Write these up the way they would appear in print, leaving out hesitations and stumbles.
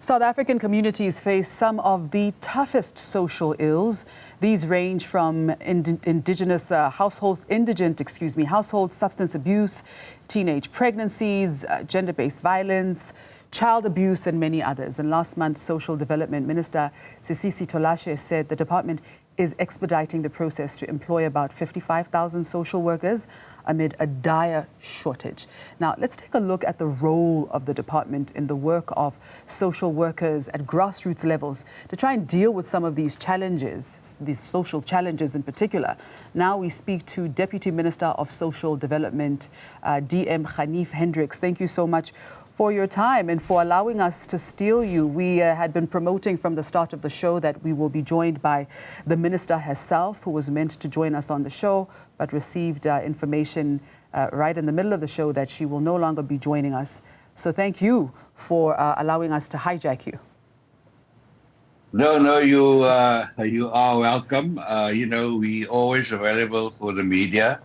South African communities face some of the toughest social ills. These range from indigent household substance abuse, teenage pregnancies, gender-based violence, child abuse, and many others. And last month, Social Development Minister Sisisi Tolashe said the department is expediting the process to employ about 55,000 social workers amid a dire shortage. Now, let's take a look at the role of the department in the work of social workers at grassroots levels to try and deal with some of these challenges, these social challenges in particular. Now we speak to Deputy Minister of Social Development, DM Ganief Hendricks. Thank you so much for your time and for allowing us to steal you. We had been promoting from the start of the show that we will be joined by the minister herself, who was meant to join us on the show, but received information right in the middle of the show that she will no longer be joining us. So thank you for allowing us to hijack you. No, you are welcome. We're always available for the media.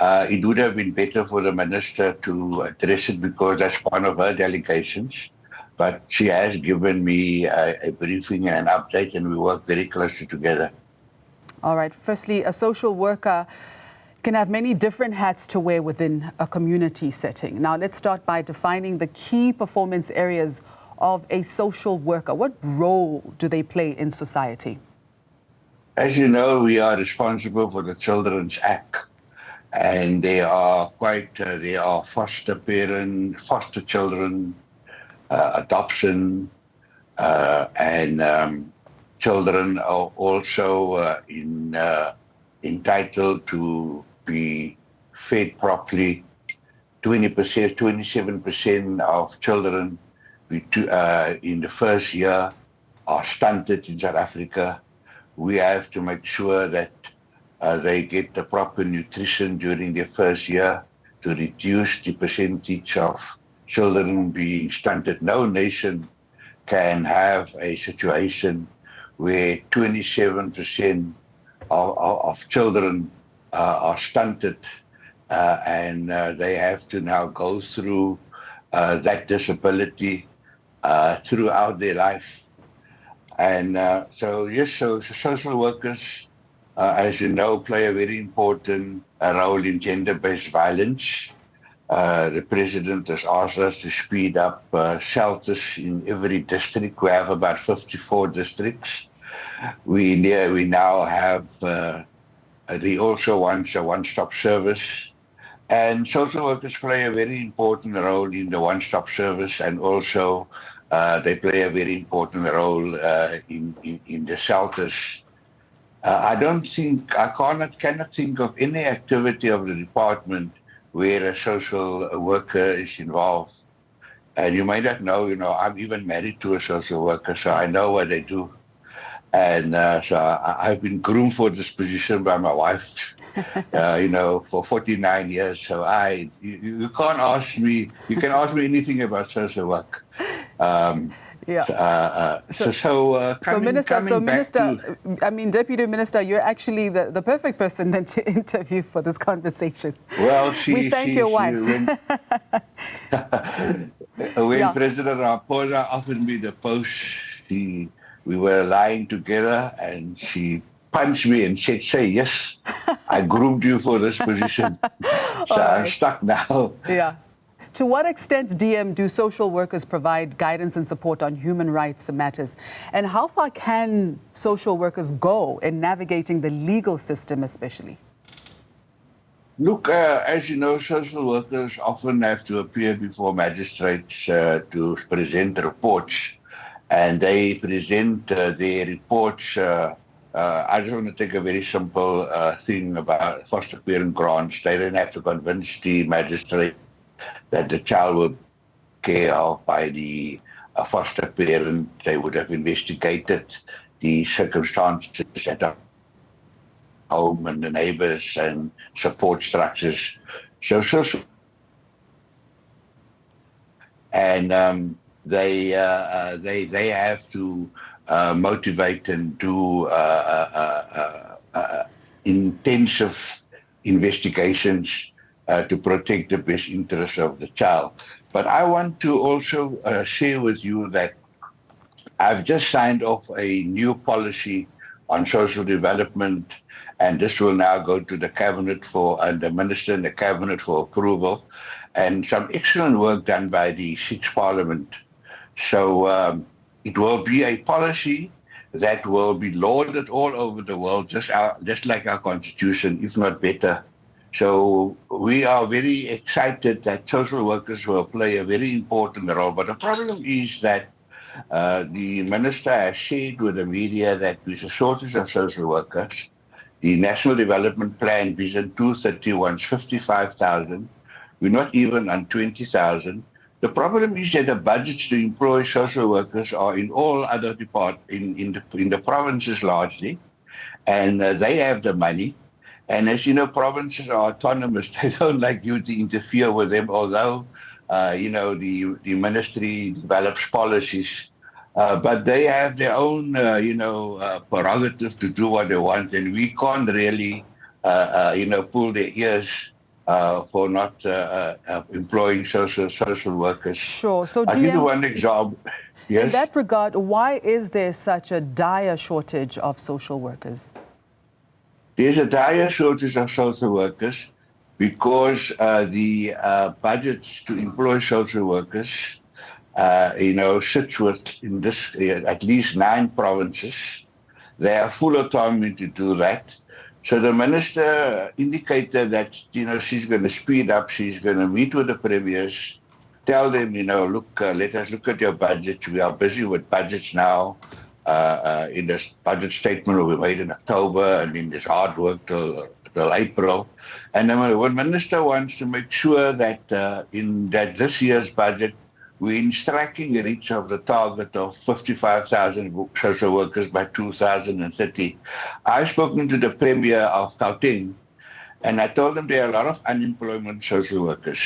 It would have been better for the minister to address it because that's one of her delegations. But she has given me a briefing and an update, and we work very closely together. All right. Firstly, a social worker can have many different hats to wear within a community setting. Now, let's start by defining the key performance areas of a social worker. What role do they play in society? As you know, we are responsible for the Children's Act. And they are foster children, adoption, and children are also entitled to be fed properly. 27% of children in the first year are stunted in South Africa. We have to make sure that they get the proper nutrition during their first year to reduce the percentage of children being stunted. No nation can have a situation where 27% of children are stunted and they have to now go through that disability throughout their life. And so social workers, as you know, play a very important role in gender-based violence. The president has asked us to speed up shelters in every district. We have about 54 districts. We now have, he also wants a one-stop service. And social workers play a very important role in the one-stop service, and also they play a very important role in the shelters. I cannot think of any activity of the department where a social worker is involved. And you may not know, I'm even married to a social worker, so I know what they do. And so I've been groomed for this position by my wife, for 49 years. So you can't ask me, you can ask me anything about social work. Deputy Minister, you're actually the perfect person then to interview for this conversation. Well, we thank your wife. When President Ramaphosa offered me the post, we were lying together, and she punched me and said, "Say yes, I groomed you for this position." So I'm stuck now. Yeah. To what extent, DM, do social workers provide guidance and support on human rights matters? And how far can social workers go in navigating the legal system especially? Look, as you know, social workers often have to appear before magistrates to present reports. And they present their reports. I just want to take a very simple thing about foster parent grants. They don't have to convince the magistrate that the child will be cared of by the foster parent. They would have investigated the circumstances at the home and the neighbors and support structures. They have to motivate and do intensive investigations to protect the best interests of the child. But I want to also share with you that I've just signed off a new policy on social development, and this will now go to the cabinet and the minister and the cabinet for approval, and some excellent work done by the Sixth Parliament. So it will be a policy that will be lauded all over the world, just like our constitution, if not better. So we are very excited that social workers will play a very important role. But the problem is that the minister has shared with the media that there's a shortage of social workers. The National Development Plan Vision 230 wants 55,000. We're not even on 20,000. The problem is that the budgets to employ social workers are in all other departments, in the provinces largely, and they have the money. And as you know, provinces are autonomous. They don't like you to interfere with them, although, the ministry develops policies. But they have their own, prerogative to do what they want. And we can't really, pull their ears for not employing social workers. Sure. So, I'll give you one example. Yes? In that regard, why is there such a dire shortage of social workers? There's a dire shortage of social workers because the budgets to employ social workers, sits in this at least 9 provinces. They have full autonomy to do that. So the minister indicated that, she's going to speed up. She's going to meet with the premiers, tell them, look, let us look at your budgets. We are busy with budgets now. In this budget statement will be made in October, and in this hard work till April. And then the minister wants to make sure that that this year's budget, we're in striking reach of the target of 55,000 social workers by 2030. I've spoken to the Premier of Gauteng, and I told him there are a lot of unemployment social workers.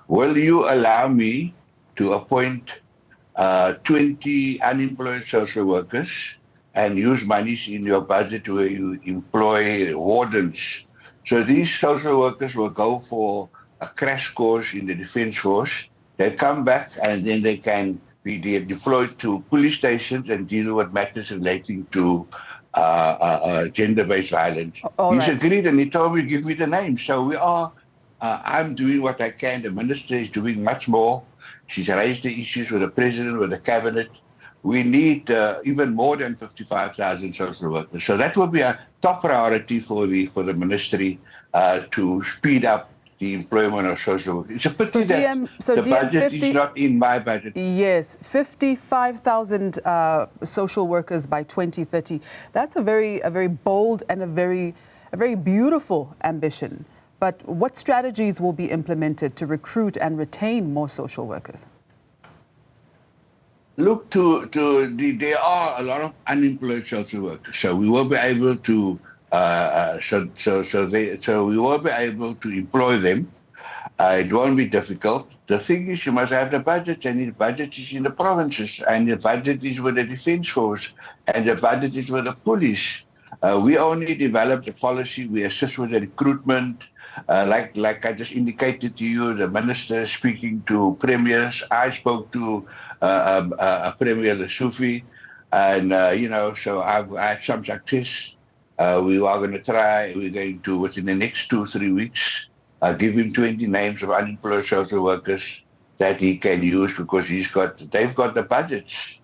Will you allow me to appoint 20 unemployed social workers and use monies in your budget where you employ wardens? So these social workers will go for a crash course in the Defence Force. They come back and then they can be deployed to police stations and deal with matters relating to gender-based violence. He's agreed, and he told me, give me the names. So we are, I'm doing what I can. The minister is doing much more. She's raised the issues with the president, with the cabinet. We need even more than 55,000 social workers. So that will be a top priority for the ministry to speed up the employment of social workers. It's a pity that the budget is not in my budget. Yes, 55,000 social workers by 2030. That's a very bold and a very beautiful ambition. But what strategies will be implemented to recruit and retain more social workers? Look, there are a lot of unemployed social workers, so we will be able to we will be able to employ them. It won't be difficult. The thing is, you must have the budget, and the budget is in the provinces, and the budget is with the Defence Force, and the budget is with the police. We only develop the policy. We assist with the recruitment. Like I just indicated to you, the minister speaking to premiers. I spoke to Premier Lesotho, and so I've had some success. We are going to try. We're going to, within the next 2-3 weeks, give him 20 names of unemployed social workers that he can use, because they've got the budgets.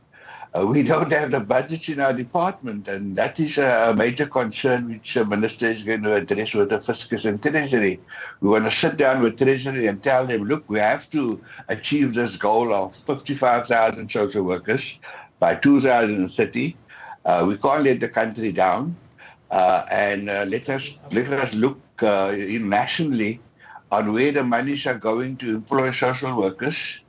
We don't have the budgets in our department, and that is a major concern which the minister is going to address with the Fiscus and Treasury. We want to sit down with Treasury and tell them, look, we have to achieve this goal of 55,000 social workers by 2030. We can't let the country down, and let us look nationally on where the monies are going to employ social workers.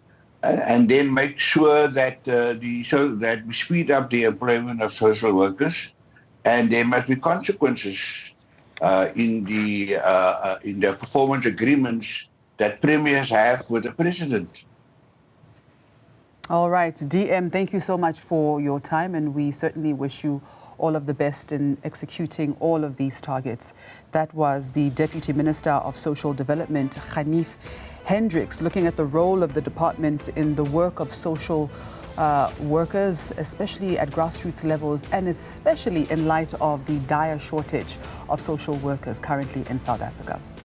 And then make sure that that we speed up the employment of social workers, and there must be consequences in the performance agreements that premiers have with the president. All right, DM, thank you so much for your time, and we certainly wish you all of the best in executing all of these targets. That was the Deputy Minister of Social Development, Ganief Hendricks, looking at the role of the department in the work of social workers, especially at grassroots levels, and especially in light of the dire shortage of social workers currently in South Africa.